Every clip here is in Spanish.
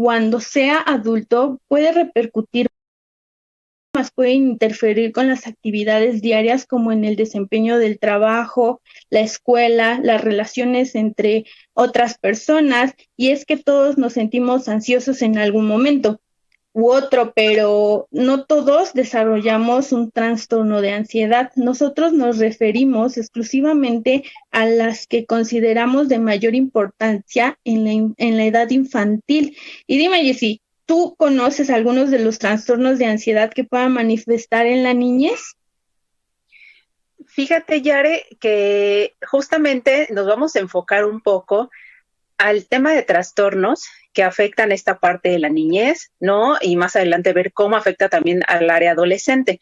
cuando sea adulto puede repercutir más, pueden interferir con las actividades diarias como en el desempeño del trabajo, la escuela, las relaciones entre otras personas, y es que todos nos sentimos ansiosos en algún momento u otro, pero no todos desarrollamos un trastorno de ansiedad. Nosotros nos referimos exclusivamente a las que consideramos de mayor importancia en la edad infantil. Y dime, Jessy, ¿tú conoces algunos de los trastornos de ansiedad que puedan manifestar en la niñez? Fíjate, Yare, que justamente nos vamos a enfocar un poco al tema de trastornos que afectan esta parte de la niñez, ¿no? Y más adelante ver cómo afecta también al área adolescente.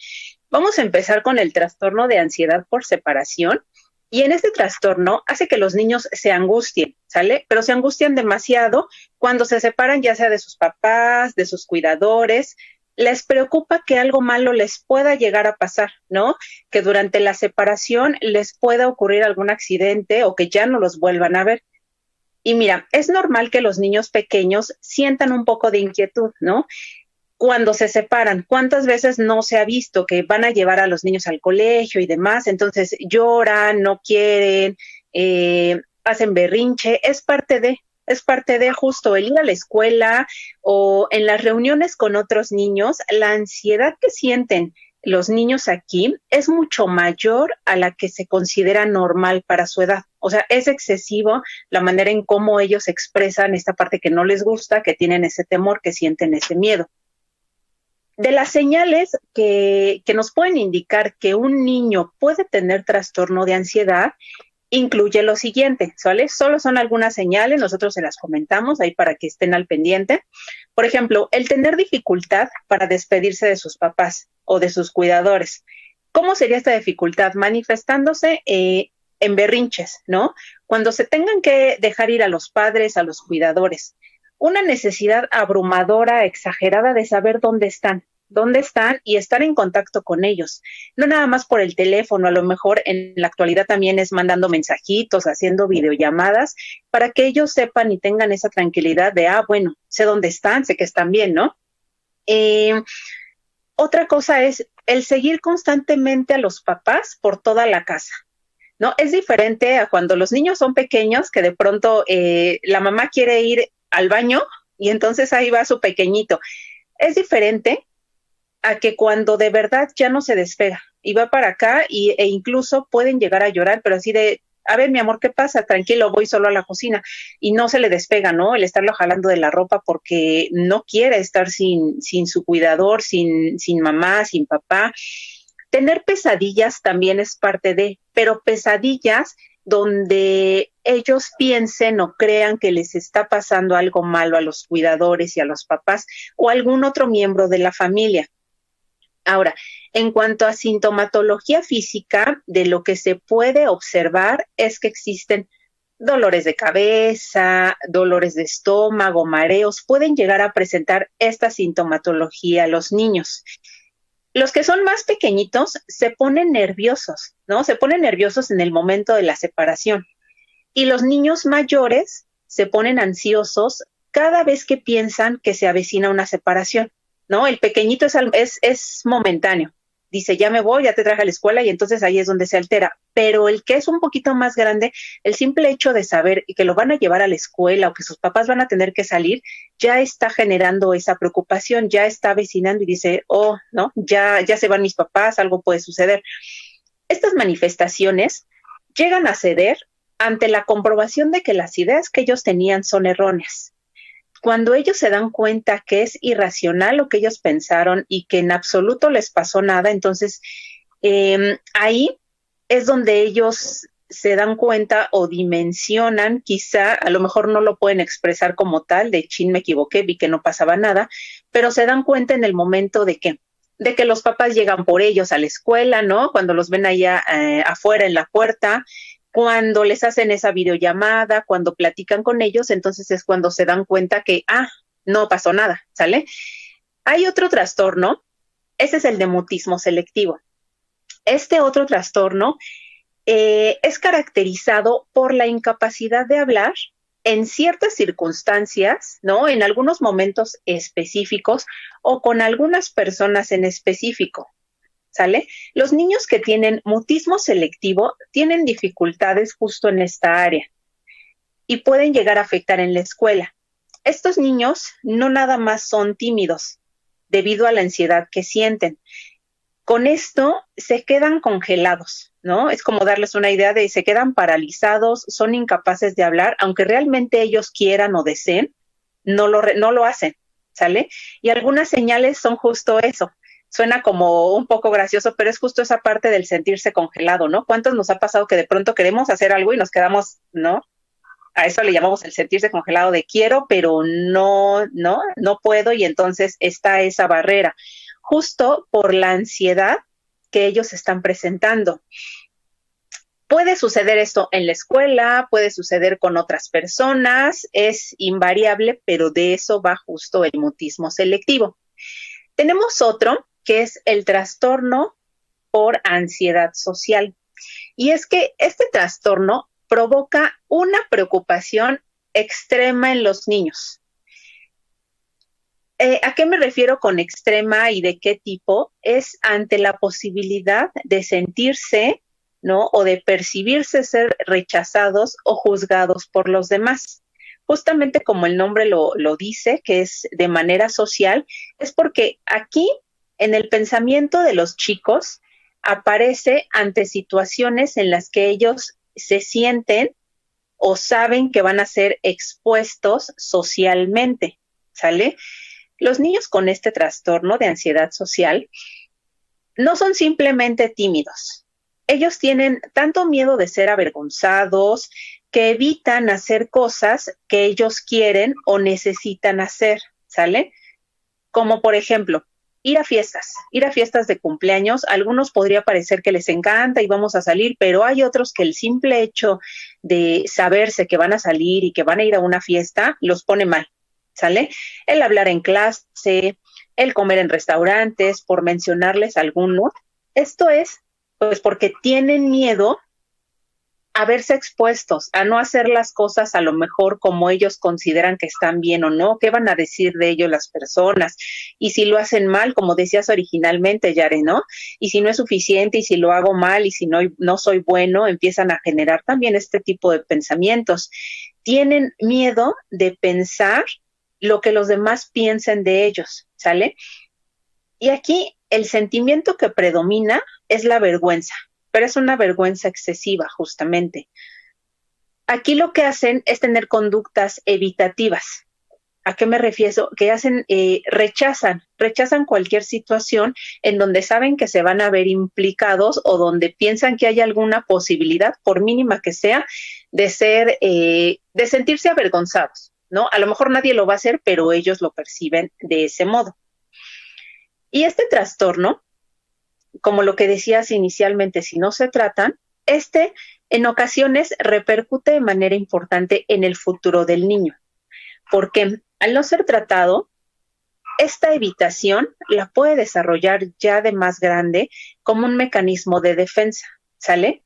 Vamos a empezar con el trastorno de ansiedad por separación. Y en este trastorno hace que los niños se angustien, ¿sale? Pero se angustian demasiado cuando se separan, ya sea de sus papás, de sus cuidadores. Les preocupa que algo malo les pueda llegar a pasar, ¿no? Que durante la separación les pueda ocurrir algún accidente o que ya no los vuelvan a ver. Y mira, es normal que los niños pequeños sientan un poco de inquietud, ¿no? Cuando se separan, ¿cuántas veces no se ha visto que van a llevar a los niños al colegio y demás? Entonces lloran, no quieren, hacen berrinche, es parte de justo el ir a la escuela o en las reuniones con otros niños, la ansiedad que sienten los niños aquí es mucho mayor a la que se considera normal para su edad. O sea, es excesivo la manera en cómo ellos expresan esta parte que no les gusta, que tienen ese temor, que sienten ese miedo. De las señales que nos pueden indicar que un niño puede tener trastorno de ansiedad, incluye lo siguiente, ¿vale? Solo son algunas señales, nosotros se las comentamos ahí para que estén al pendiente. Por ejemplo, el tener dificultad para despedirse de sus papás o de sus cuidadores. ¿Cómo sería esta dificultad? Manifestándose en berrinches, ¿no? Cuando se tengan que dejar ir a los padres, a los cuidadores. Una necesidad abrumadora, exagerada de saber dónde están y estar en contacto con ellos. No nada más por el teléfono, a lo mejor en la actualidad también es mandando mensajitos, haciendo videollamadas, para que ellos sepan y tengan esa tranquilidad de, bueno, sé dónde están, sé que están bien, ¿no? Eh, Otra cosa es el seguir constantemente a los papás por toda la casa. ¿No? Es diferente a cuando los niños son pequeños, que de pronto la mamá quiere ir al baño y entonces ahí va su pequeñito. Es diferente a que cuando de verdad ya no se despega y va para acá e incluso pueden llegar a llorar, pero así de, a ver, mi amor, ¿qué pasa? Tranquilo, voy solo a la cocina. Y no se le despega, ¿no? El estarlo jalando de la ropa porque no quiere estar sin su cuidador, sin mamá, sin papá. Tener pesadillas también es parte de, pero pesadillas donde ellos piensen o crean que les está pasando algo malo a los cuidadores y a los papás o algún otro miembro de la familia. Ahora, en cuanto a sintomatología física, de lo que se puede observar es que existen dolores de cabeza, dolores de estómago, mareos, pueden llegar a presentar esta sintomatología los niños. Los que son más pequeñitos se ponen nerviosos, ¿no? Se ponen nerviosos en el momento de la separación. Y los niños mayores se ponen ansiosos cada vez que piensan que se avecina una separación, ¿no? El pequeñito es momentáneo. Dice, ya me voy, ya te traje a la escuela y entonces ahí es donde se altera. Pero el que es un poquito más grande, el simple hecho de saber que lo van a llevar a la escuela o que sus papás van a tener que salir, ya está generando esa preocupación, ya está avecinando y dice, ¿no? Ya se van mis papás, algo puede suceder. Estas manifestaciones llegan a ceder ante la comprobación de que las ideas que ellos tenían son erróneas. Cuando ellos se dan cuenta que es irracional lo que ellos pensaron y que en absoluto les pasó nada, entonces ahí es donde ellos se dan cuenta o dimensionan, quizá a lo mejor no lo pueden expresar como tal, de chin, me equivoqué, vi que no pasaba nada, pero se dan cuenta en el momento de que los papás llegan por ellos a la escuela, ¿no? Cuando los ven allá afuera en la puerta, cuando les hacen esa videollamada, cuando platican con ellos, entonces es cuando se dan cuenta que, no pasó nada, ¿sale? Hay otro trastorno, ese es el de mutismo selectivo. Este otro trastorno es caracterizado por la incapacidad de hablar en ciertas circunstancias, ¿no? En algunos momentos específicos o con algunas personas en específico, ¿sale? Los niños que tienen mutismo selectivo tienen dificultades justo en esta área y pueden llegar a afectar en la escuela. Estos niños no nada más son tímidos debido a la ansiedad que sienten. Con esto se quedan congelados, ¿no? Es como darles una idea de se quedan paralizados, son incapaces de hablar, aunque realmente ellos quieran o deseen, no lo hacen, ¿sale? Y algunas señales son justo eso. Suena como un poco gracioso, pero es justo esa parte del sentirse congelado, ¿no? ¿Cuántos nos ha pasado que de pronto queremos hacer algo y nos quedamos, ¿no? A eso le llamamos el sentirse congelado de quiero, pero no puedo, y entonces está esa barrera, justo por la ansiedad que ellos están presentando. Puede suceder esto en la escuela, puede suceder con otras personas, es invariable, pero de eso va justo el mutismo selectivo. Tenemos otro que es el trastorno por ansiedad social. Y es que este trastorno provoca una preocupación extrema en los niños. ¿A qué me refiero con extrema y de qué tipo? Es ante la posibilidad de sentirse, ¿no? O de percibirse ser rechazados o juzgados por los demás. Justamente como el nombre lo dice, que es de manera social, es porque aquí, en el pensamiento de los chicos, aparece ante situaciones en las que ellos se sienten o saben que van a ser expuestos socialmente, ¿sale? Los niños con este trastorno de ansiedad social no son simplemente tímidos. Ellos tienen tanto miedo de ser avergonzados que evitan hacer cosas que ellos quieren o necesitan hacer, ¿sale? Como por ejemplo, ir a fiestas de cumpleaños. A algunos podría parecer que les encanta y vamos a salir, pero hay otros que el simple hecho de saberse que van a salir y que van a ir a una fiesta los pone mal, ¿sale? El hablar en clase, el comer en restaurantes, por mencionarles algunos. Esto es, pues, porque tienen miedo a verse expuestos, a no hacer las cosas a lo mejor como ellos consideran que están bien o no, qué van a decir de ellos las personas, y si lo hacen mal, como decías originalmente, Yare, ¿no? Y si no es suficiente, y si lo hago mal, y si no soy bueno, empiezan a generar también este tipo de pensamientos. Tienen miedo de pensar lo que los demás piensen de ellos, ¿sale? Y aquí el sentimiento que predomina es la vergüenza, pero es una vergüenza excesiva, justamente. Aquí lo que hacen es tener conductas evitativas. ¿A qué me refiero? Que hacen, rechazan cualquier situación en donde saben que se van a ver implicados o donde piensan que hay alguna posibilidad, por mínima que sea, de sentirse avergonzados, ¿no? A lo mejor nadie lo va a hacer, pero ellos lo perciben de ese modo. Y este trastorno, como lo que decías inicialmente, si no se tratan, en ocasiones repercute de manera importante en el futuro del niño, porque al no ser tratado, esta evitación la puede desarrollar ya de más grande como un mecanismo de defensa, ¿sale?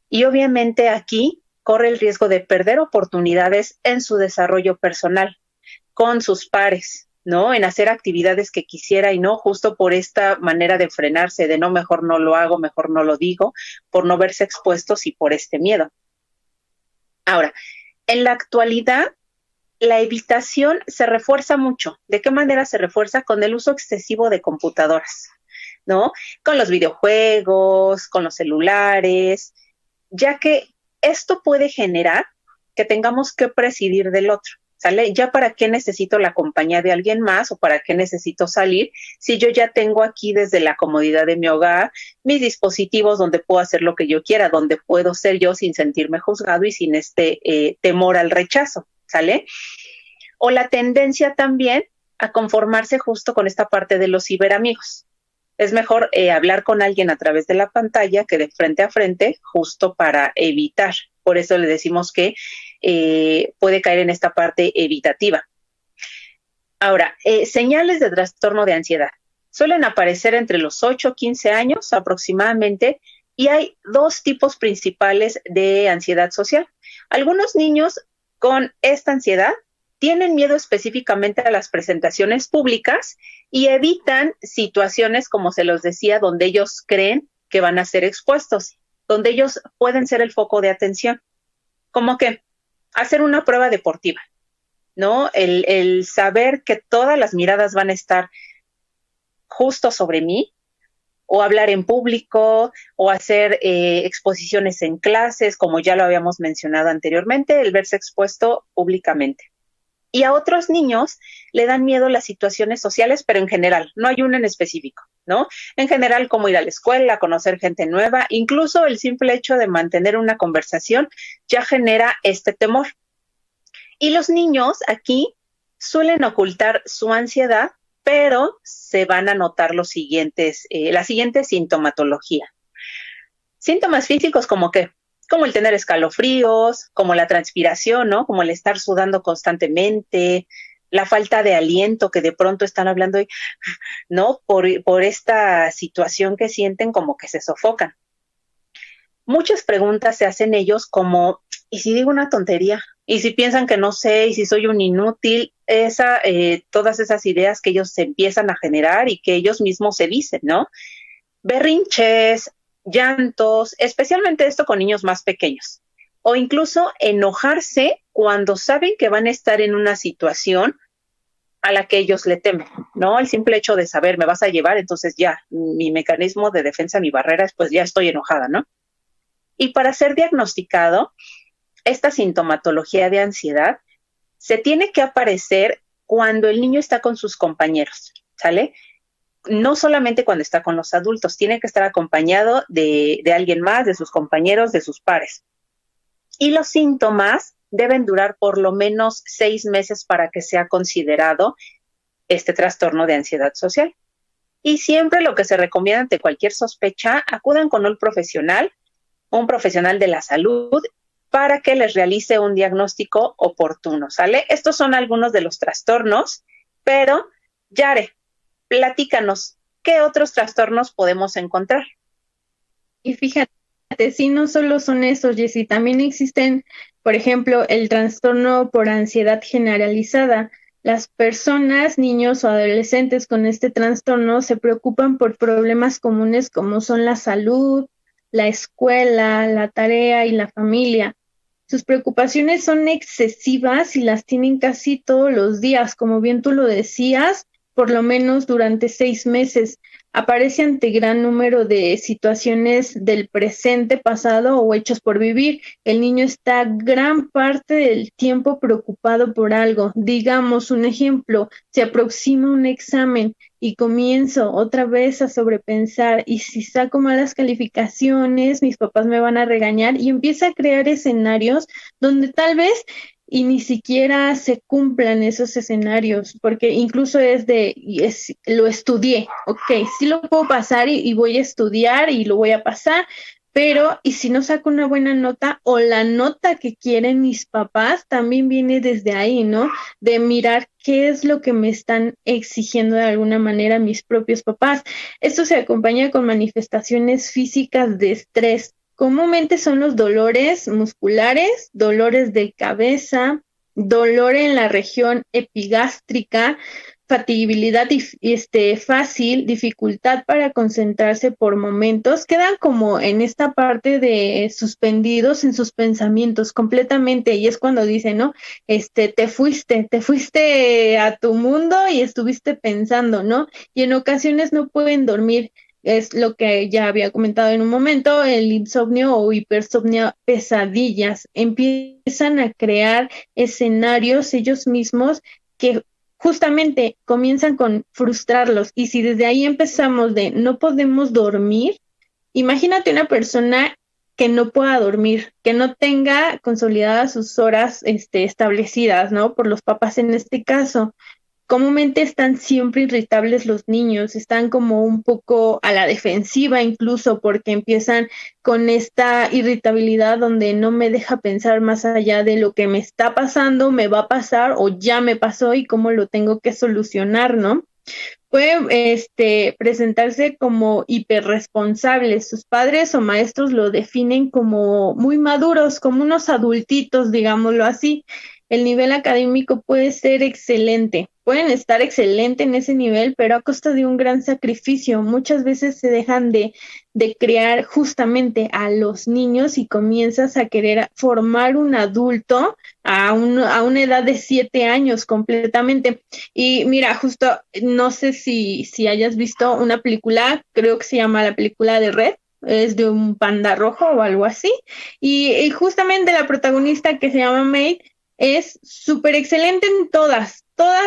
Y obviamente aquí corre el riesgo de perder oportunidades en su desarrollo personal, con sus pares, ¿no? En hacer actividades que quisiera y no, justo por esta manera de frenarse, de no, mejor no lo hago, mejor no lo digo, por no verse expuestos y por este miedo. Ahora, en la actualidad, la evitación se refuerza mucho. ¿De qué manera se refuerza? Con el uso excesivo de computadoras, ¿no? Con los videojuegos, con los celulares, ya que esto puede generar que tengamos que prescindir del otro. ¿Sale? ¿Ya para qué necesito la compañía de alguien más o para qué necesito salir si yo ya tengo aquí desde la comodidad de mi hogar mis dispositivos donde puedo hacer lo que yo quiera, donde puedo ser yo sin sentirme juzgado y sin este temor al rechazo, ¿sale? O la tendencia también a conformarse justo con esta parte de los ciberamigos. Es mejor hablar con alguien a través de la pantalla que de frente a frente, justo para evitar. Por eso le decimos que puede caer en esta parte evitativa. Ahora, señales de trastorno de ansiedad. Suelen aparecer entre los 8 y 15 años aproximadamente, y hay dos tipos principales de ansiedad social. Algunos niños con esta ansiedad tienen miedo específicamente a las presentaciones públicas y evitan situaciones, como se los decía, donde ellos creen que van a ser expuestos, donde ellos pueden ser el foco de atención, como que hacer una prueba deportiva, ¿no? El saber que todas las miradas van a estar justo sobre mí, o hablar en público, o hacer exposiciones en clases, como ya lo habíamos mencionado anteriormente, el verse expuesto públicamente. Y a otros niños le dan miedo las situaciones sociales, pero en general, no hay uno en específico, ¿no? En general, como ir a la escuela, conocer gente nueva, incluso el simple hecho de mantener una conversación ya genera este temor. Y los niños aquí suelen ocultar su ansiedad, pero se van a notar la siguiente sintomatología. Síntomas físicos como el tener escalofríos, como la transpiración, ¿no? Como el estar sudando constantemente, la falta de aliento que de pronto están hablando, ¿no? Por esta situación que sienten como que se sofocan. Muchas preguntas se hacen ellos como, ¿y si digo una tontería? ¿Y si piensan que no sé? ¿Y si soy un inútil? Todas esas ideas que ellos se empiezan a generar y que ellos mismos se dicen, ¿no? Berrinches, llantos, especialmente esto con niños más pequeños, o incluso enojarse cuando saben que van a estar en una situación a la que ellos le temen, ¿no? El simple hecho de saber, me vas a llevar, entonces ya, mi mecanismo de defensa, mi barrera es, pues ya estoy enojada, ¿no? Y para ser diagnosticado, esta sintomatología de ansiedad se tiene que aparecer cuando el niño está con sus compañeros, ¿sale? No solamente cuando está con los adultos, tiene que estar acompañado de alguien más, de sus compañeros, de sus pares. Y los síntomas deben durar por lo menos 6 meses para que sea considerado este trastorno de ansiedad social. Y siempre lo que se recomienda ante cualquier sospecha, acudan con un profesional de la salud, para que les realice un diagnóstico oportuno, ¿sale? Estos son algunos de los trastornos, pero, Yare, platícanos, ¿qué otros trastornos podemos encontrar? Y fíjate, sí, no solo son esos, Jessy, también existen, por ejemplo, el trastorno por ansiedad generalizada. Las personas, niños o adolescentes con este trastorno se preocupan por problemas comunes como son la salud, la escuela, la tarea y la familia. Sus preocupaciones son excesivas y las tienen casi todos los días, como bien tú lo decías, por lo menos durante 6 meses. Aparece ante gran número de situaciones del presente, pasado o hechos por vivir. El niño está gran parte del tiempo preocupado por algo. Digamos un ejemplo, se aproxima un examen y comienzo otra vez a sobrepensar, y si saco malas calificaciones, mis papás me van a regañar, y empieza a crear escenarios donde tal vez y ni siquiera se cumplan esos escenarios, porque incluso lo estudié, ok, sí lo puedo pasar y voy a estudiar y lo voy a pasar, pero ¿y si no saco una buena nota o la nota que quieren mis papás? También viene desde ahí, ¿no? De mirar qué es lo que me están exigiendo de alguna manera mis propios papás. Esto se acompaña con manifestaciones físicas de estrés. Comúnmente son los dolores musculares, dolores de cabeza, dolor en la región epigástrica, fatigabilidad fácil, dificultad para concentrarse por momentos, quedan como en esta parte de suspendidos en sus pensamientos completamente, y es cuando dicen, ¿no? Te fuiste a tu mundo y estuviste pensando, ¿no? Y en ocasiones no pueden dormir. Es lo que ya había comentado en un momento, el insomnio o hipersomnio, pesadillas, empiezan a crear escenarios ellos mismos que justamente comienzan con frustrarlos, y si desde ahí empezamos de no podemos dormir, imagínate una persona que no pueda dormir, que no tenga consolidadas sus horas establecidas, ¿no? Por los papás en este caso. Comúnmente están siempre irritables los niños, están como un poco a la defensiva incluso, porque empiezan con esta irritabilidad donde no me deja pensar más allá de lo que me está pasando, me va a pasar o ya me pasó y cómo lo tengo que solucionar, ¿no? puede presentarse como hiperresponsables. Sus padres o maestros lo definen como muy maduros, como unos adultitos, digámoslo así. El nivel académico puede ser excelente, pueden estar excelente en ese nivel, pero a costa de un gran sacrificio. Muchas veces se dejan de criar justamente a los niños y comienzas a querer formar un adulto a una edad de 7 años completamente. Y mira, justo, no sé si hayas visto una película, creo que se llama la película de Red, es de un panda rojo o algo así, y justamente la protagonista que se llama May es súper excelente en todas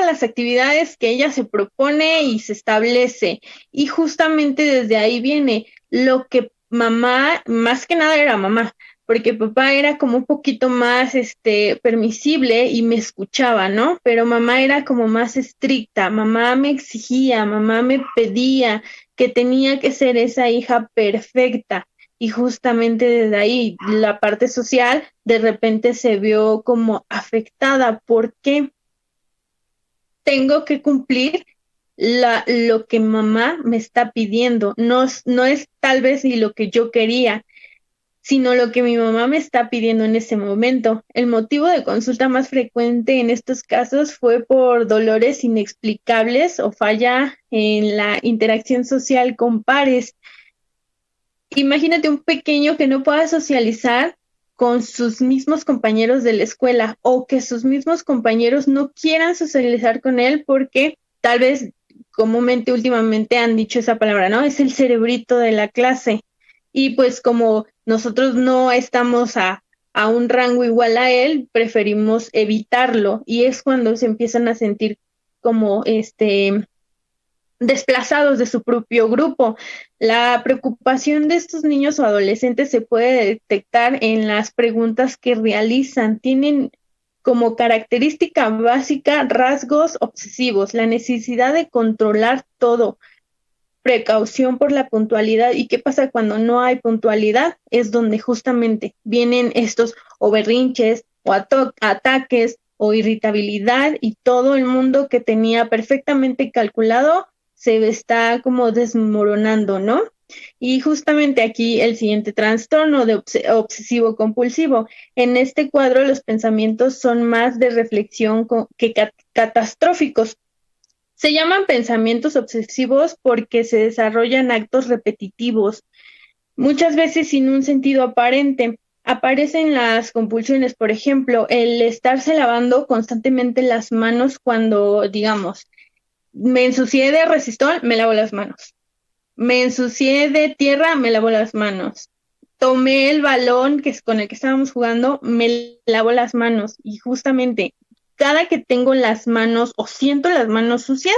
las actividades que ella se propone y se establece, y justamente desde ahí viene lo que mamá, más que nada era mamá, porque papá era como un poquito más permisible y me escuchaba, ¿no? Pero mamá era como más estricta, mamá me exigía, mamá me pedía que tenía que ser esa hija perfecta. Y justamente desde ahí la parte social de repente se vio como afectada porque tengo que cumplir lo que mamá me está pidiendo. No es tal vez ni lo que yo quería, sino lo que mi mamá me está pidiendo en ese momento. El motivo de consulta más frecuente en estos casos fue por dolores inexplicables o falla en la interacción social con pares. Imagínate un pequeño que no pueda socializar con sus mismos compañeros de la escuela o que sus mismos compañeros no quieran socializar con él porque tal vez comúnmente últimamente han dicho esa palabra, ¿no? Es el cerebrito de la clase. Y pues como nosotros no estamos a un rango igual a él, preferimos evitarlo y es cuando se empiezan a sentir como desplazados de su propio grupo. La preocupación de estos niños o adolescentes se puede detectar en las preguntas que realizan. Tienen como característica básica rasgos obsesivos, la necesidad de controlar todo, precaución por la puntualidad. ¿Y qué pasa cuando no hay puntualidad? Es donde justamente vienen estos o berrinches o ataques o irritabilidad y todo el mundo que tenía perfectamente calculado se está como desmoronando, ¿no? Y justamente aquí el siguiente trastorno de obsesivo compulsivo. En este cuadro los pensamientos son más de reflexión que catastróficos. Se llaman pensamientos obsesivos porque se desarrollan actos repetitivos, muchas veces sin un sentido aparente. Aparecen las compulsiones, por ejemplo, el estarse lavando constantemente las manos cuando, digamos, me ensucié de resistol, me lavo las manos. Me ensucié de tierra, me lavo las manos. Tomé el balón que es con el que estábamos jugando, me lavo las manos. Y justamente cada que tengo las manos o siento las manos sucias,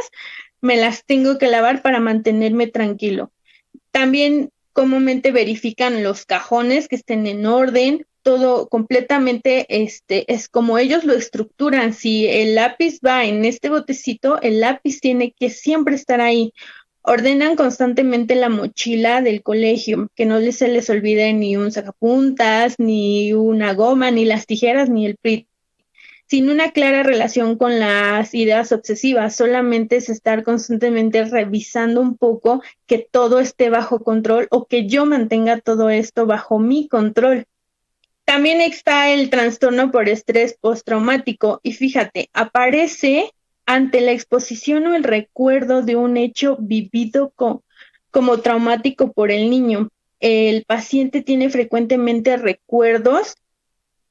me las tengo que lavar para mantenerme tranquilo. También comúnmente verifican los cajones que estén en orden, todo completamente es como ellos lo estructuran. Si el lápiz va en este botecito, el lápiz tiene que siempre estar ahí. Ordenan constantemente la mochila del colegio, que no se les olvide ni un sacapuntas, ni una goma, ni las tijeras, ni el PRIT, sin una clara relación con las ideas obsesivas, solamente es estar constantemente revisando un poco que todo esté bajo control o que yo mantenga todo esto bajo mi control. También está el trastorno por estrés postraumático y fíjate, aparece ante la exposición o el recuerdo de un hecho vivido como traumático por el niño. El paciente tiene frecuentemente recuerdos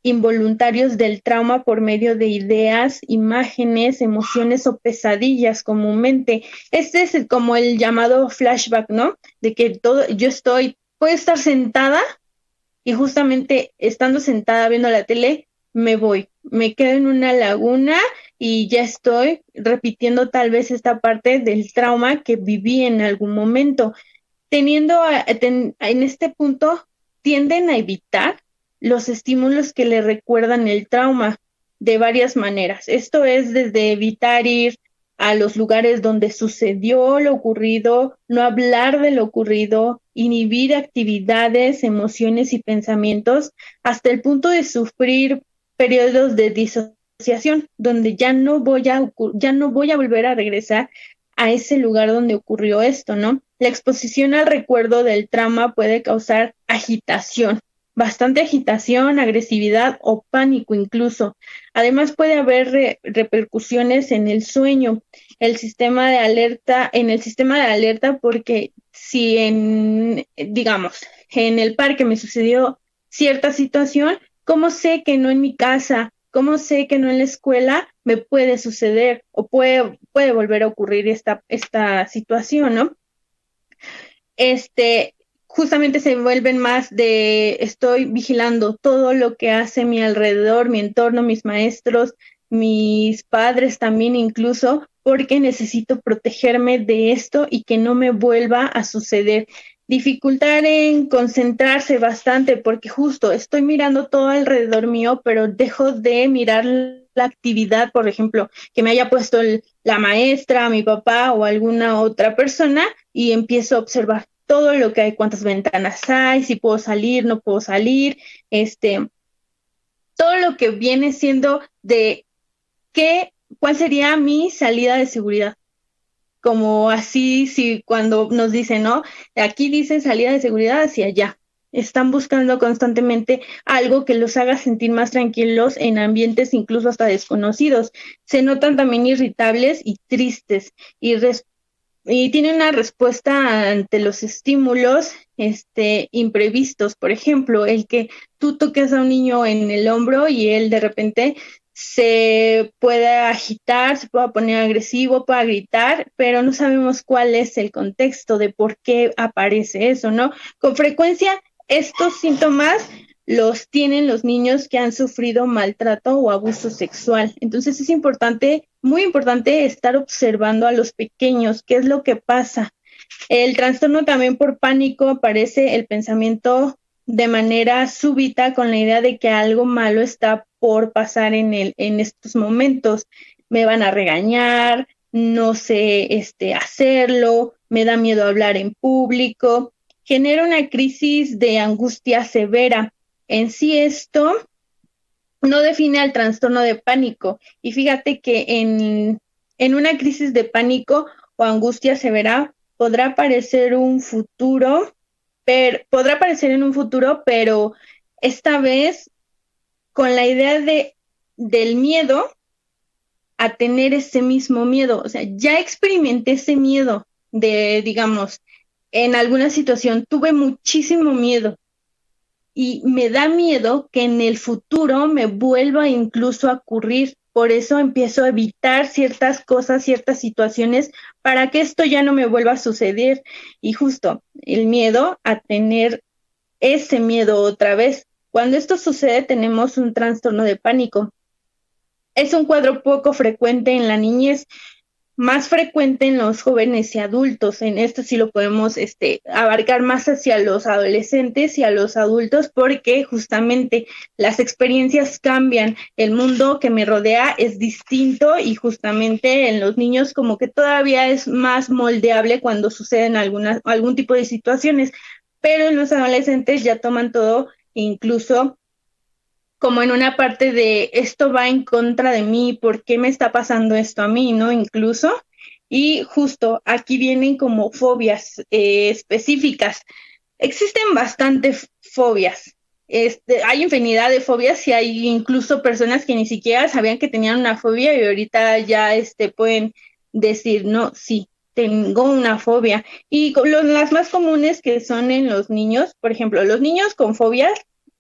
involuntarios del trauma por medio de ideas, imágenes, emociones o pesadillas comúnmente. Este es como el llamado flashback, ¿no? De que puedo estar sentada y justamente estando sentada viendo la tele, me quedo en una laguna y ya estoy repitiendo tal vez esta parte del trauma que viví en algún momento. En este punto tienden a evitar los estímulos que le recuerdan el trauma de varias maneras. Esto es desde evitar ir a los lugares donde sucedió lo ocurrido, no hablar de lo ocurrido, inhibir actividades, emociones y pensamientos, hasta el punto de sufrir periodos de disociación, donde ya no voy a volver a regresar a ese lugar donde ocurrió esto, ¿no? La exposición al recuerdo del trauma puede causar agitación, bastante agitación, agresividad o pánico incluso. Además puede haber repercusiones en el sueño, el sistema de alerta, en el sistema de alerta, porque si digamos, en el parque me sucedió cierta situación, ¿cómo sé que no en mi casa? ¿Cómo sé que no en la escuela me puede suceder o puede volver a ocurrir esta situación, ¿no? Justamente se vuelven más de estoy vigilando todo lo que hace mi alrededor, mi entorno, mis maestros, mis padres también incluso, porque necesito protegerme de esto y que no me vuelva a suceder. Dificultar en concentrarse bastante porque justo estoy mirando todo alrededor mío, pero dejo de mirar la actividad, por ejemplo, que me haya puesto la maestra, mi papá o alguna otra persona y empiezo a observar todo lo que hay, cuántas ventanas hay, si puedo salir, no puedo salir, todo lo que viene siendo de cuál sería mi salida de seguridad. Como así, si cuando nos dicen, ¿no? Aquí dice salida de seguridad hacia allá. Están buscando constantemente algo que los haga sentir más tranquilos en ambientes incluso hasta desconocidos. Se notan también irritables y tristes y tiene una respuesta ante los estímulos imprevistos. Por ejemplo, el que tú toques a un niño en el hombro y él de repente se pueda agitar, se pueda poner agresivo, pueda gritar, pero no sabemos cuál es el contexto de por qué aparece eso, ¿no? Con frecuencia estos síntomas los tienen los niños que han sufrido maltrato o abuso sexual. Entonces es importante, muy importante, estar observando a los pequeños, qué es lo que pasa. El trastorno también por pánico aparece el pensamiento de manera súbita con la idea de que algo malo está por pasar en estos momentos. Me van a regañar, no sé hacerlo, me da miedo hablar en público, genera una crisis de angustia severa. En sí esto no define al trastorno de pánico y fíjate que en una crisis de pánico o angustia severa podrá aparecer podrá aparecer en un futuro, pero esta vez con la idea del miedo a tener ese mismo miedo. O sea, ya experimenté ese miedo digamos, en alguna situación tuve muchísimo miedo y me da miedo que en el futuro me vuelva incluso a ocurrir. Por eso empiezo a evitar ciertas cosas, ciertas situaciones, para que esto ya no me vuelva a suceder. Y justo el miedo a tener ese miedo otra vez. Cuando esto sucede, tenemos un trastorno de pánico. Es un cuadro poco frecuente en la niñez, más frecuente en los jóvenes y adultos. En esto sí lo podemos abarcar más hacia los adolescentes y a los adultos, porque justamente las experiencias cambian, el mundo que me rodea es distinto y justamente en los niños como que todavía es más moldeable cuando suceden algún tipo de situaciones, pero en los adolescentes ya toman todo incluso como en una parte de esto va en contra de mí, ¿por qué me está pasando esto a mí, no? Incluso, y justo aquí vienen como fobias específicas. Existen bastantes fobias. Hay infinidad de fobias y hay incluso personas que ni siquiera sabían que tenían una fobia y ahorita ya pueden decir, no, sí, tengo una fobia. Y las más comunes que son en los niños, por ejemplo, los niños con fobias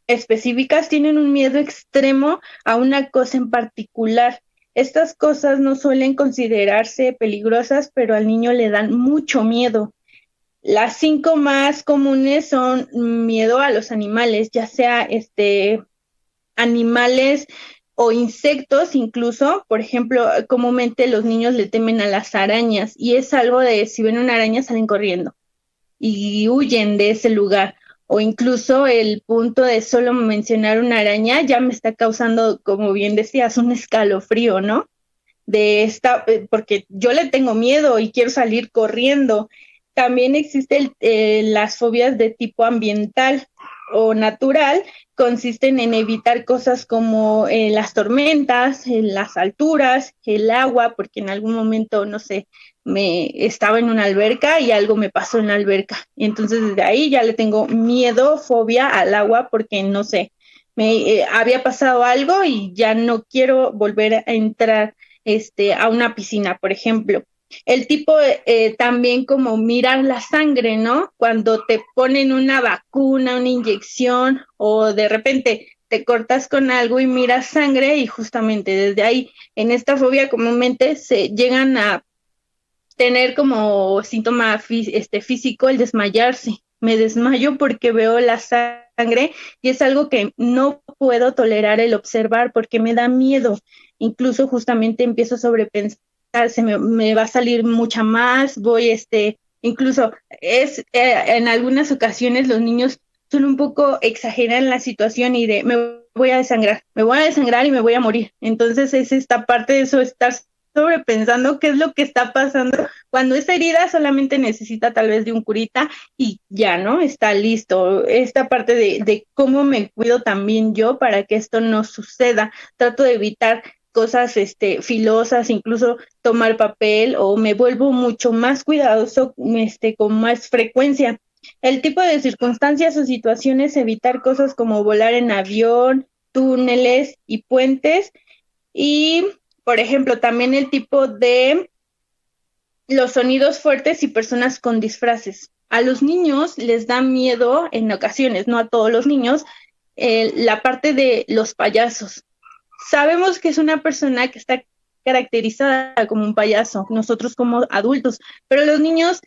específicas tienen un miedo extremo a una cosa en particular. Estas cosas no suelen considerarse peligrosas, pero al niño le dan mucho miedo. Las 5 más comunes son miedo a los animales, ya sea animales o insectos incluso. Por ejemplo, comúnmente los niños le temen a las arañas y es algo de si ven una araña salen corriendo y huyen de ese lugar. O incluso el punto de solo mencionar una araña ya me está causando, como bien decías, un escalofrío, ¿no? Porque yo le tengo miedo y quiero salir corriendo. También existen las fobias de tipo ambiental. o natural consisten en evitar cosas como las tormentas, las alturas, el agua, porque en algún momento, no sé, me estaba en una alberca y algo me pasó en la alberca. Entonces desde ahí ya le tengo miedo, fobia al agua, porque no sé, me había pasado algo y ya no quiero volver a entrar a una piscina, por ejemplo. El tipo también como mirar la sangre, ¿no? Cuando te ponen una vacuna, una inyección o de repente te cortas con algo y miras sangre y justamente desde ahí, en esta fobia comúnmente se llegan a tener como síntoma físico el desmayarse. Me desmayo porque veo la sangre y es algo que no puedo tolerar el observar porque me da miedo. Incluso justamente empiezo a sobrepensar, me va a salir mucha más, voy incluso en algunas ocasiones los niños son un poco exageran la situación y de me voy a desangrar y me voy a morir. Entonces es esta parte de eso, estar sobrepensando qué es lo que está pasando cuando esa herida solamente necesita tal vez de un curita y ya, ¿no? Está listo. Esta parte de cómo me cuido también yo para que esto no suceda. Trato de evitar cosas filosas, incluso tomar papel o me vuelvo mucho más cuidadoso con más frecuencia. El tipo de circunstancias o situaciones, evitar cosas como volar en avión, túneles y puentes y por ejemplo, también el tipo de los sonidos fuertes y personas con disfraces. A los niños les da miedo en ocasiones, no a todos los niños, la parte de los payasos. Sabemos que es una persona que está caracterizada como un payaso, nosotros como adultos, pero los niños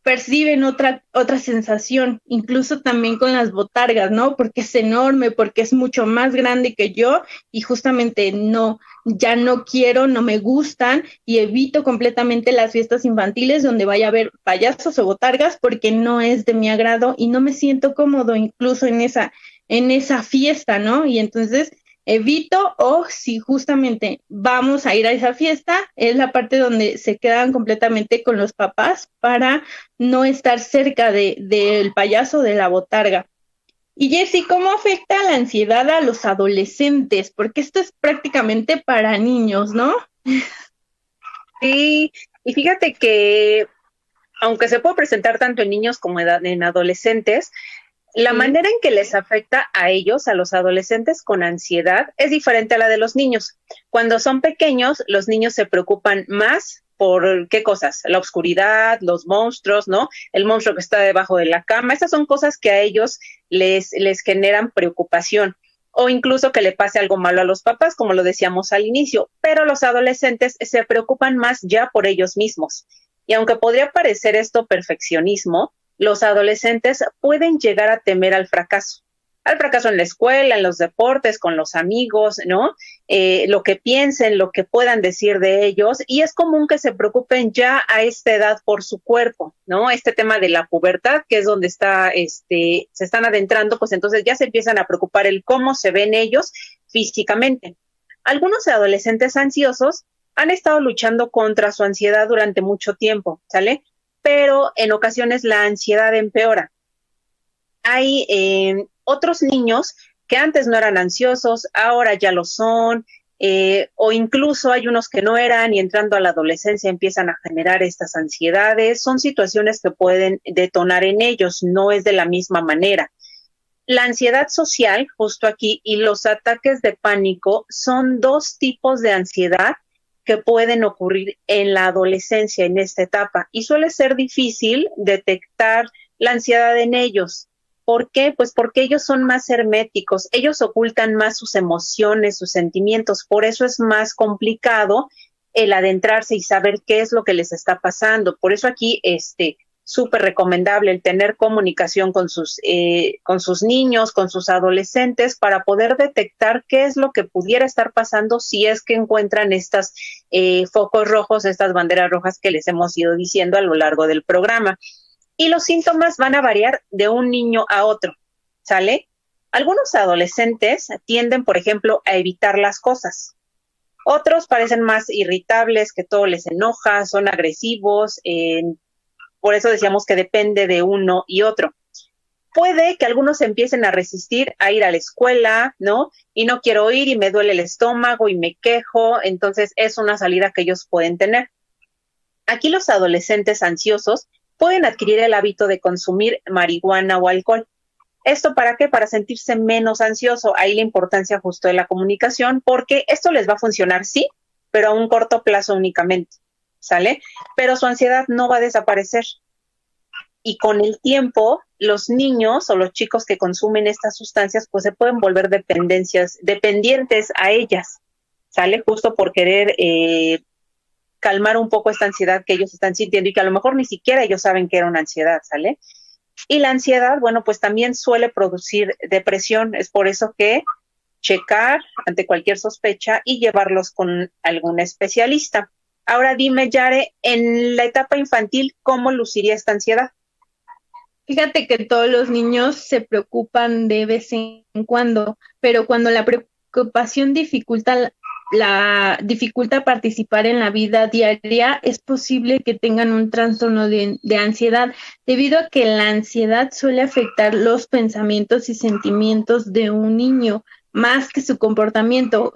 perciben otra sensación, incluso también con las botargas, ¿no? Porque es enorme, porque es mucho más grande que yo y justamente no, ya no quiero, no me gustan y evito completamente las fiestas infantiles donde vaya a haber payasos o botargas porque no es de mi agrado y no me siento cómodo incluso en esa fiesta, ¿no? Y entonces evito o si justamente vamos a ir a esa fiesta, es la parte donde se quedan completamente con los papás para no estar cerca del payaso de la botarga. Y Jessy, ¿cómo afecta la ansiedad a los adolescentes? Porque esto es prácticamente para niños, ¿no? Sí, y fíjate que aunque se puede presentar tanto en niños como en adolescentes, la Sí. manera en que les afecta a ellos, a los adolescentes con ansiedad, es diferente a la de los niños. Cuando son pequeños, los niños se preocupan más por qué cosas, la oscuridad, los monstruos, ¿no? El monstruo que está debajo de la cama, esas son cosas que a ellos les generan preocupación o incluso que le pase algo malo a los papás, como lo decíamos al inicio, pero los adolescentes se preocupan más ya por ellos mismos. Y aunque podría parecer esto perfeccionismo, los adolescentes pueden llegar a temer al fracaso en la escuela, en los deportes, con los amigos, ¿no? Lo que piensen, lo que puedan decir de ellos, y es común que se preocupen ya a esta edad por su cuerpo, ¿no? Este tema de la pubertad, que es donde se están adentrando, pues entonces ya se empiezan a preocupar el cómo se ven ellos físicamente. Algunos adolescentes ansiosos han estado luchando contra su ansiedad durante mucho tiempo, ¿sale? Pero en ocasiones la ansiedad empeora. Hay otros niños que antes no eran ansiosos, ahora ya lo son, o incluso hay unos que no eran y entrando a la adolescencia empiezan a generar estas ansiedades. Son situaciones que pueden detonar en ellos, no es de la misma manera. La ansiedad social, justo aquí, y los ataques de pánico son dos tipos de ansiedad que pueden ocurrir en la adolescencia, en esta etapa, y suele ser difícil detectar la ansiedad en ellos. ¿Por qué? Pues porque ellos son más herméticos, ellos ocultan más sus emociones, sus sentimientos, por eso es más complicado el adentrarse y saber qué es lo que les está pasando. Por eso aquí, súper recomendable el tener comunicación con sus niños, con sus adolescentes, para poder detectar qué es lo que pudiera estar pasando si es que encuentran estas focos rojos, estas banderas rojas que les hemos ido diciendo a lo largo del programa. Y los síntomas van a variar de un niño a otro, ¿sale? Algunos adolescentes tienden, por ejemplo, a evitar las cosas. Otros parecen más irritables, que todo les enoja, son agresivos, por eso decíamos que depende de uno y otro. puede que algunos empiecen a resistir a ir a la escuela, ¿no? Y no quiero ir y me duele el estómago y me quejo, entonces es una salida que ellos pueden tener. Aquí los adolescentes ansiosos pueden adquirir el hábito de consumir marihuana o alcohol. ¿Esto para qué? Para sentirse menos ansioso. Ahí la importancia justo de la comunicación, porque esto les va a funcionar, sí, pero a un corto plazo únicamente, ¿sale? Pero su ansiedad no va a desaparecer. Y con el tiempo, los niños o los chicos que consumen estas sustancias, pues se pueden volver dependientes a ellas, ¿sale? Justo por querer calmar un poco esta ansiedad que ellos están sintiendo y que a lo mejor ni siquiera ellos saben que era una ansiedad, ¿sale? Y la ansiedad, bueno, pues también suele producir depresión, es por eso que checar ante cualquier sospecha y llevarlos con algún especialista. Ahora dime, Yare, en la etapa infantil, ¿cómo luciría esta ansiedad? Fíjate que todos los niños se preocupan de vez en cuando, pero cuando la preocupación dificulta participar en la vida diaria, es posible que tengan un trastorno de ansiedad, debido a que la ansiedad suele afectar los pensamientos y sentimientos de un niño más que su comportamiento.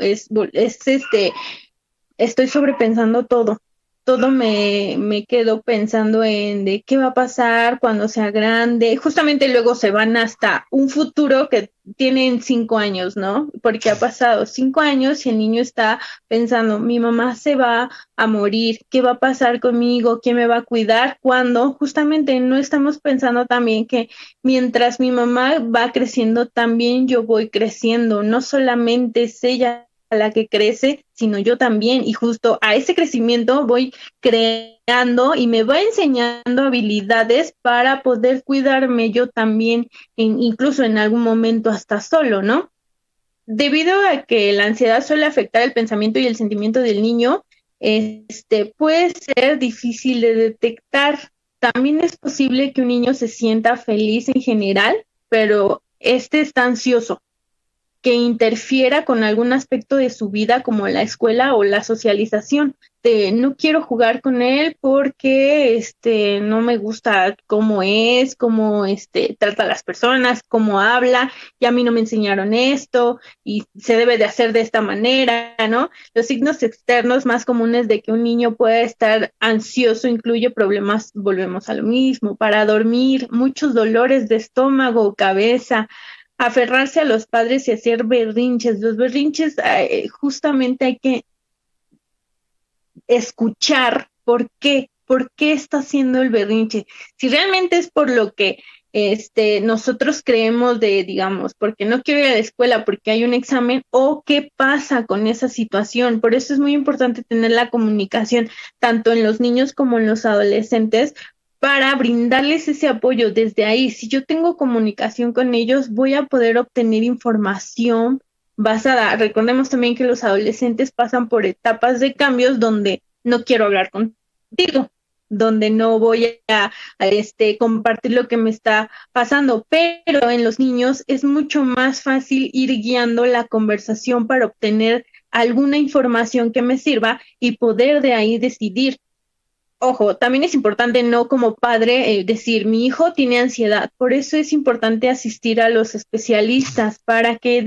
Estoy sobrepensando todo. Todo me quedo pensando en de qué va a pasar cuando sea grande. Justamente luego se van hasta un futuro que tienen 5 años, ¿no? Porque ha pasado 5 años y el niño está pensando, mi mamá se va a morir, ¿qué va a pasar conmigo? ¿Quién me va a cuidar? Cuando justamente no estamos pensando también que mientras mi mamá va creciendo, también yo voy creciendo. No solamente es ella la que crece, sino yo también. Y justo a ese crecimiento voy creando y me va enseñando habilidades para poder cuidarme yo también, incluso en algún momento hasta solo, ¿no? Debido a que la ansiedad suele afectar el pensamiento y el sentimiento del niño, puede ser difícil de detectar. También es posible que un niño se sienta feliz en general, pero está ansioso, que interfiera con algún aspecto de su vida, como la escuela o la socialización. No quiero jugar con él porque no me gusta cómo es, cómo trata a las personas, cómo habla, y a mí no me enseñaron esto y se debe de hacer de esta manera, ¿no? Los signos externos más comunes de que un niño pueda estar ansioso incluye problemas, volvemos a lo mismo, para dormir, muchos dolores de estómago o cabeza, aferrarse a los padres y hacer berrinches. Los berrinches, justamente hay que escuchar por qué está haciendo el berrinche. Si realmente es por lo que nosotros creemos digamos, porque no quiero ir a la escuela, porque hay un examen, o qué pasa con esa situación. Por eso es muy importante tener la comunicación, tanto en los niños como en los adolescentes, para brindarles ese apoyo desde ahí. Si yo tengo comunicación con ellos, voy a poder obtener información basada. Recordemos también que los adolescentes pasan por etapas de cambios donde no quiero hablar contigo, donde no voy a compartir lo que me está pasando, pero en los niños es mucho más fácil ir guiando la conversación para obtener alguna información que me sirva y poder de ahí decidir. Ojo, también es importante no como padre decir, mi hijo tiene ansiedad. Por eso es importante asistir a los especialistas para que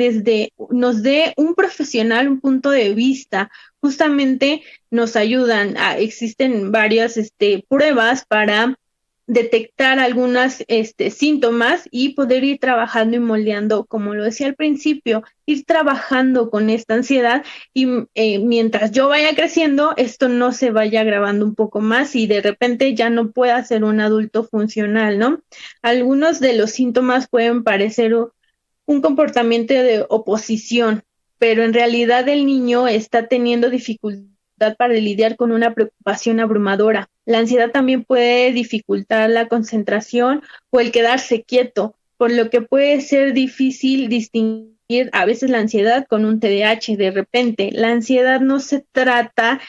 nos dé un profesional un punto de vista. Justamente nos ayudan, existen varias pruebas para detectar algunos síntomas y poder ir trabajando y moldeando, como lo decía al principio, ir trabajando con esta ansiedad y mientras yo vaya creciendo, esto no se vaya agravando un poco más y de repente ya no pueda ser un adulto funcional, ¿no? Algunos de los síntomas pueden parecer un comportamiento de oposición, pero en realidad el niño está teniendo dificultad para lidiar con una preocupación abrumadora. La ansiedad también puede dificultar la concentración o el quedarse quieto, por lo que puede ser difícil distinguir a veces la ansiedad con un TDAH de repente. La ansiedad no tratada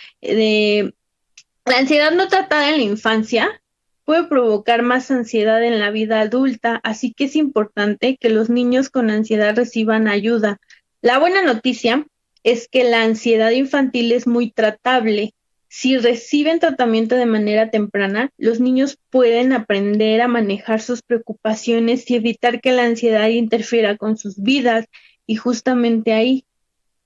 en la infancia puede provocar más ansiedad en la vida adulta, así que es importante que los niños con ansiedad reciban ayuda. La buena noticia es que la ansiedad infantil es muy tratable. si reciben tratamiento de manera temprana, los niños pueden aprender a manejar sus preocupaciones y evitar que la ansiedad interfiera con sus vidas. Y justamente ahí,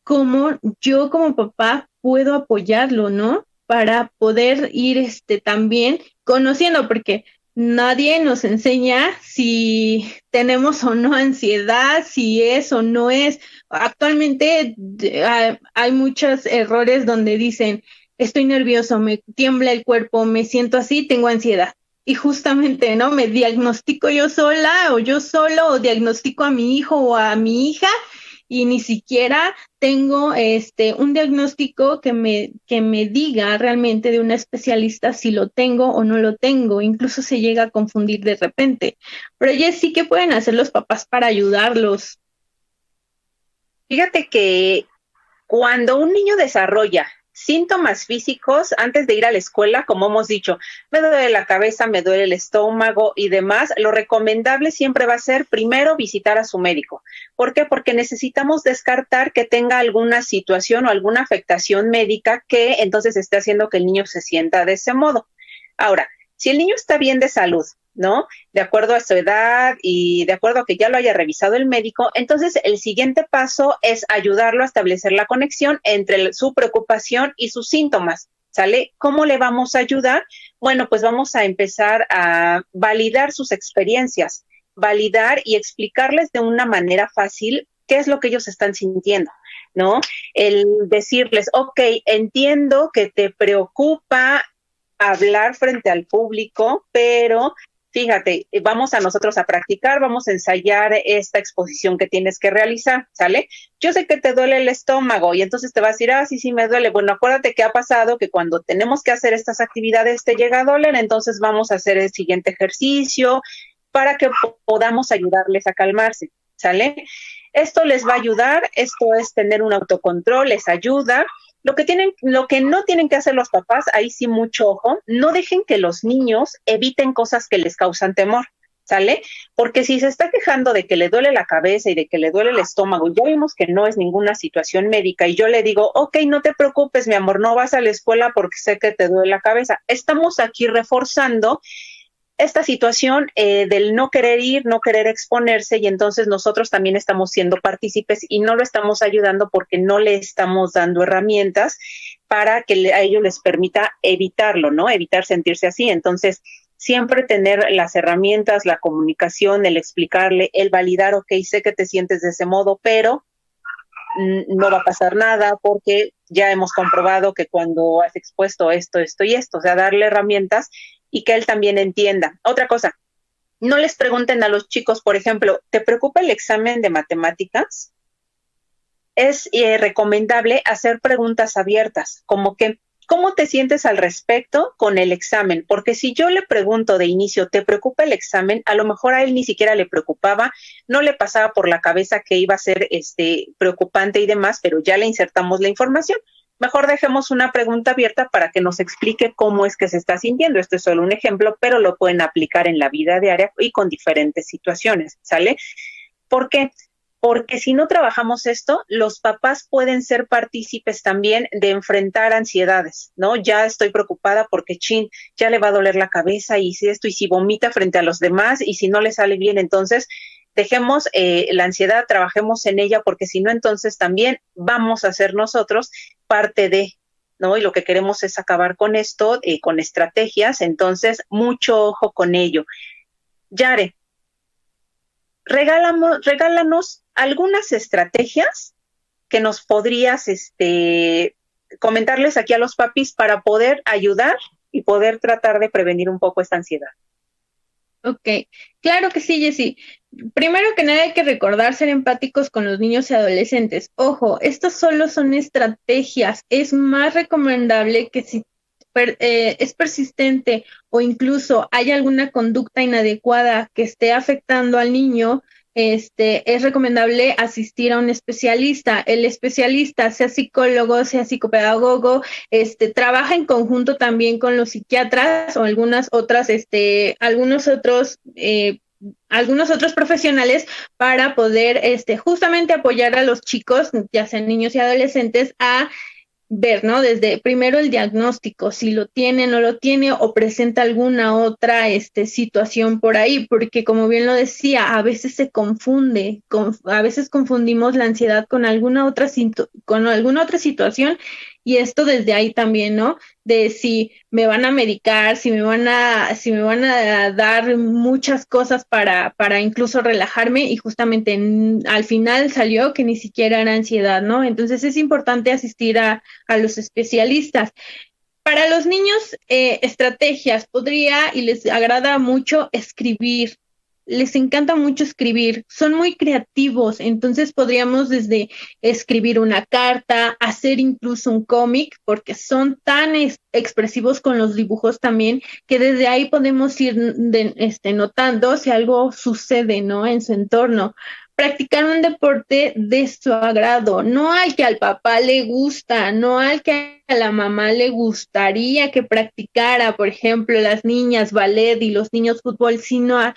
cómo yo como papá puedo apoyarlo, ¿no? Para poder ir también conociendo, porque nadie nos enseña si tenemos o no ansiedad, si es o no es. Actualmente hay muchos errores donde dicen, estoy nervioso, me tiembla el cuerpo, me siento así, tengo ansiedad. Y justamente, ¿no? Me diagnostico yo sola o yo solo o diagnostico a mi hijo o a mi hija y ni siquiera tengo un diagnóstico que me diga realmente de una especialista si lo tengo o no lo tengo, incluso se llega a confundir de repente. Pero ya sí que pueden hacer los papás para ayudarlos. Fíjate que cuando un niño desarrolla síntomas físicos antes de ir a la escuela, como hemos dicho, me duele la cabeza, me duele el estómago y demás, lo recomendable siempre va a ser primero visitar a su médico. ¿Por qué? Porque necesitamos descartar que tenga alguna situación o alguna afectación médica que entonces esté haciendo que el niño se sienta de ese modo. Ahora, si el niño está bien de salud, ¿no? De acuerdo a su edad y de acuerdo a que ya lo haya revisado el médico, entonces el siguiente paso es ayudarlo a establecer la conexión entre su preocupación y sus síntomas, ¿sale? ¿Cómo le vamos a ayudar? Bueno, pues vamos a empezar a validar sus experiencias, validar y explicarles de una manera fácil qué es lo que ellos están sintiendo, ¿no? El decirles, ok, entiendo que te preocupa hablar frente al público, pero fíjate, vamos a nosotros a practicar, vamos a ensayar esta exposición que tienes que realizar, ¿sale? Yo sé que te duele el estómago y entonces te vas a decir, sí, sí me duele. Bueno, acuérdate que ha pasado que cuando tenemos que hacer estas actividades te llega a doler, entonces vamos a hacer el siguiente ejercicio para que podamos ayudarles a calmarse, ¿sale? Esto les va a ayudar, esto es tener un autocontrol, les ayuda. Lo que no tienen que hacer los papás, ahí sí mucho ojo, no dejen que los niños eviten cosas que les causan temor, ¿sale? Porque si se está quejando de que le duele la cabeza y de que le duele el estómago, ya vimos que no es ninguna situación médica y yo le digo, ok, no te preocupes, mi amor, no vas a la escuela porque sé que te duele la cabeza. Estamos aquí reforzando esta situación del no querer ir, no querer exponerse y entonces nosotros también estamos siendo partícipes y no lo estamos ayudando porque no le estamos dando herramientas para que a ellos les permita evitarlo, ¿no? Evitar sentirse así. Entonces, siempre tener las herramientas, la comunicación, el explicarle, el validar, ok, sé que te sientes de ese modo, pero no va a pasar nada porque ya hemos comprobado que cuando has expuesto esto, esto y esto, o sea, darle herramientas y que él también entienda. Otra cosa, no les pregunten a los chicos, por ejemplo, ¿te preocupa el examen de matemáticas? Es recomendable hacer preguntas abiertas, como que, ¿cómo te sientes al respecto con el examen? Porque si yo le pregunto de inicio, ¿te preocupa el examen? A lo mejor a él ni siquiera le preocupaba, no le pasaba por la cabeza que iba a ser preocupante y demás, pero ya le insertamos la información. Mejor dejemos una pregunta abierta para que nos explique cómo es que se está sintiendo. Esto es solo un ejemplo, pero lo pueden aplicar en la vida diaria y con diferentes situaciones, ¿sale? ¿Por qué? Porque si no trabajamos esto, los papás pueden ser partícipes también de enfrentar ansiedades, ¿no? Ya estoy preocupada porque, ya le va a doler la cabeza y si esto, y si vomita frente a los demás, y si no le sale bien, entonces dejemos la ansiedad, trabajemos en ella, porque si no, entonces también vamos a ser nosotros parte de, ¿no? Y lo que queremos es acabar con esto, con estrategias, entonces mucho ojo con ello. Yare, regálanos algunas estrategias que nos podrías comentarles aquí a los papis para poder ayudar y poder tratar de prevenir un poco esta ansiedad. Ok, claro que sí, Jessy. Primero que nada hay que recordar ser empáticos con los niños y adolescentes. Ojo, estos solo son estrategias. Es más recomendable que si es persistente o incluso hay alguna conducta inadecuada que esté afectando al niño, es recomendable asistir a un especialista. El especialista, sea psicólogo, sea psicopedagogo, trabaja en conjunto también con los psiquiatras o algunas otras, algunos otros profesionales para poder justamente apoyar a los chicos, ya sean niños y adolescentes, a ver, ¿no? Desde primero el diagnóstico, si lo tiene, no lo tiene o presenta alguna otra situación por ahí, porque como bien lo decía, a veces se confunde, a veces confundimos la ansiedad con alguna otra situación y esto desde ahí también, ¿no? De si me van a medicar, si me van a dar muchas cosas para incluso relajarme y justamente al final salió que ni siquiera era ansiedad, ¿no? Entonces es importante asistir a los especialistas. Para los niños, estrategias, podría y les agrada mucho escribir. Les encanta mucho escribir, son muy creativos, entonces podríamos desde escribir una carta, hacer incluso un cómic, porque son tan expresivos con los dibujos también, que desde ahí podemos ir notando si algo sucede, ¿no? En su entorno. Practicar un deporte de su agrado, no al que al papá le gusta, no al que a la mamá le gustaría que practicara, por ejemplo, las niñas ballet y los niños fútbol, sino a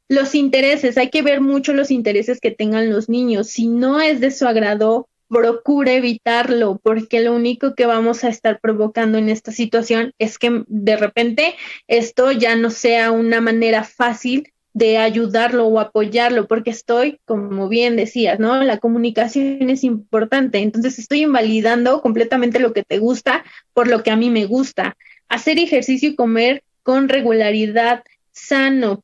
los intereses. Hay que ver mucho los intereses que tengan los niños. Si no es de su agrado, procura evitarlo, porque lo único que vamos a estar provocando en esta situación es que de repente esto ya no sea una manera fácil de ayudarlo o apoyarlo, porque estoy, como bien decías, ¿no? La comunicación es importante, entonces estoy invalidando completamente lo que te gusta por lo que a mí me gusta. Hacer ejercicio y comer con regularidad sano.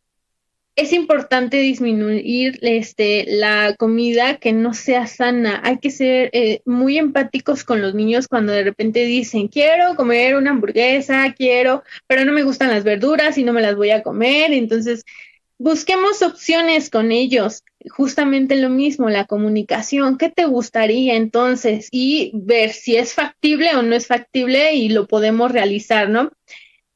Es importante disminuir la comida que no sea sana. Hay que ser muy empáticos con los niños cuando de repente dicen, quiero comer una hamburguesa, pero no me gustan las verduras y no me las voy a comer. Entonces, busquemos opciones con ellos, justamente lo mismo, la comunicación, ¿qué te gustaría entonces? Y ver si es factible o no es factible y lo podemos realizar, ¿no?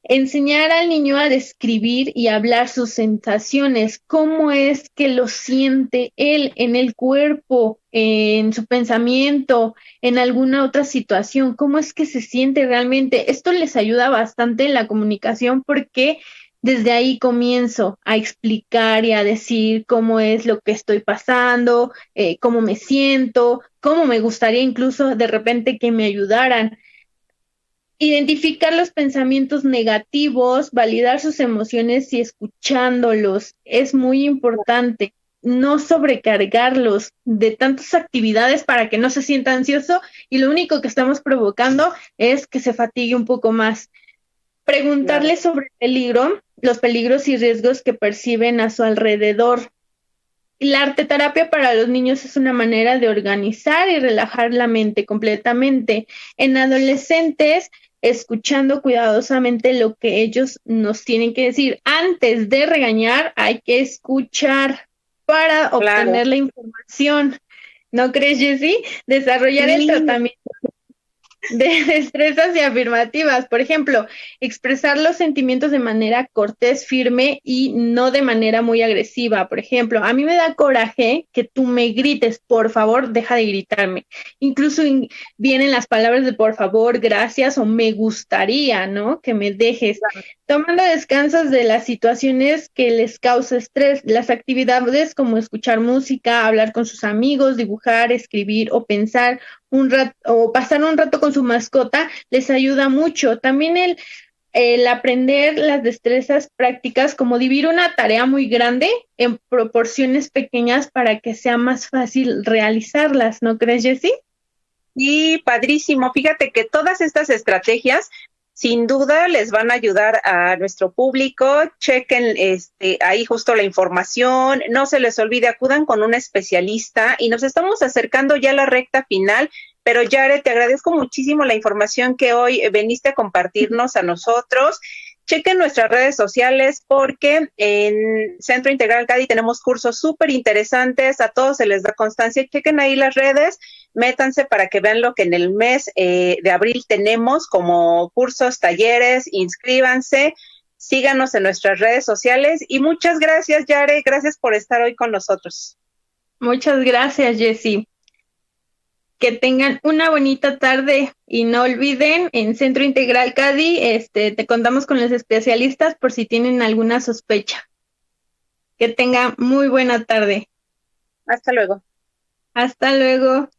Enseñar al niño a describir y hablar sus sensaciones, cómo es que lo siente él en el cuerpo, en su pensamiento, en alguna otra situación, cómo es que se siente realmente. Esto les ayuda bastante en la comunicación porque desde ahí comienzo a explicar y a decir cómo es lo que estoy pasando, cómo me siento, cómo me gustaría incluso de repente que me ayudaran. Identificar los pensamientos negativos, validar sus emociones y escuchándolos es muy importante. No sobrecargarlos de tantas actividades para que no se sienta ansioso y lo único que estamos provocando es que se fatigue un poco más. Claro. Preguntarles sobre el peligro, los peligros y riesgos que perciben a su alrededor. La arteterapia para los niños es una manera de organizar y relajar la mente completamente. En adolescentes, escuchando cuidadosamente lo que ellos nos tienen que decir. Antes de regañar, hay que escuchar para Claro. obtener la información. ¿No crees, Jessie? Desarrollar el Sí, tratamiento de destrezas y afirmativas. Por ejemplo, expresar los sentimientos de manera cortés, firme y no de manera muy agresiva. Por ejemplo, a mí me da coraje que tú me grites, por favor, deja de gritarme. Incluso vienen las palabras de por favor, gracias o me gustaría, ¿no? Que me dejes. Tomando descansos de las situaciones que les causa estrés, las actividades como escuchar música, hablar con sus amigos, dibujar, escribir o pensar un rato o pasar un rato con su mascota les ayuda mucho. También el aprender las destrezas prácticas, como dividir una tarea muy grande en proporciones pequeñas para que sea más fácil realizarlas, ¿no crees, Jessie? y padrísimo. Fíjate que todas estas estrategias sin duda les van a ayudar a nuestro público. Chequen ahí justo la información. No se les olvide, acudan con un especialista y nos estamos acercando ya a la recta final. Pero Yare, te agradezco muchísimo la información que hoy veniste a compartirnos a nosotros. Chequen nuestras redes sociales porque en Centro Integral Cadi tenemos cursos súper interesantes, a todos se les da constancia. Chequen ahí las redes, métanse para que vean lo que en el mes de abril tenemos como cursos, talleres, inscríbanse, síganos en nuestras redes sociales y muchas gracias, Yare, gracias por estar hoy con nosotros. Muchas gracias, Jessie. Que tengan una bonita tarde y no olviden, en Centro Integral Cadi, te contamos con los especialistas por si tienen alguna sospecha. Que tengan muy buena tarde. Hasta luego. Hasta luego.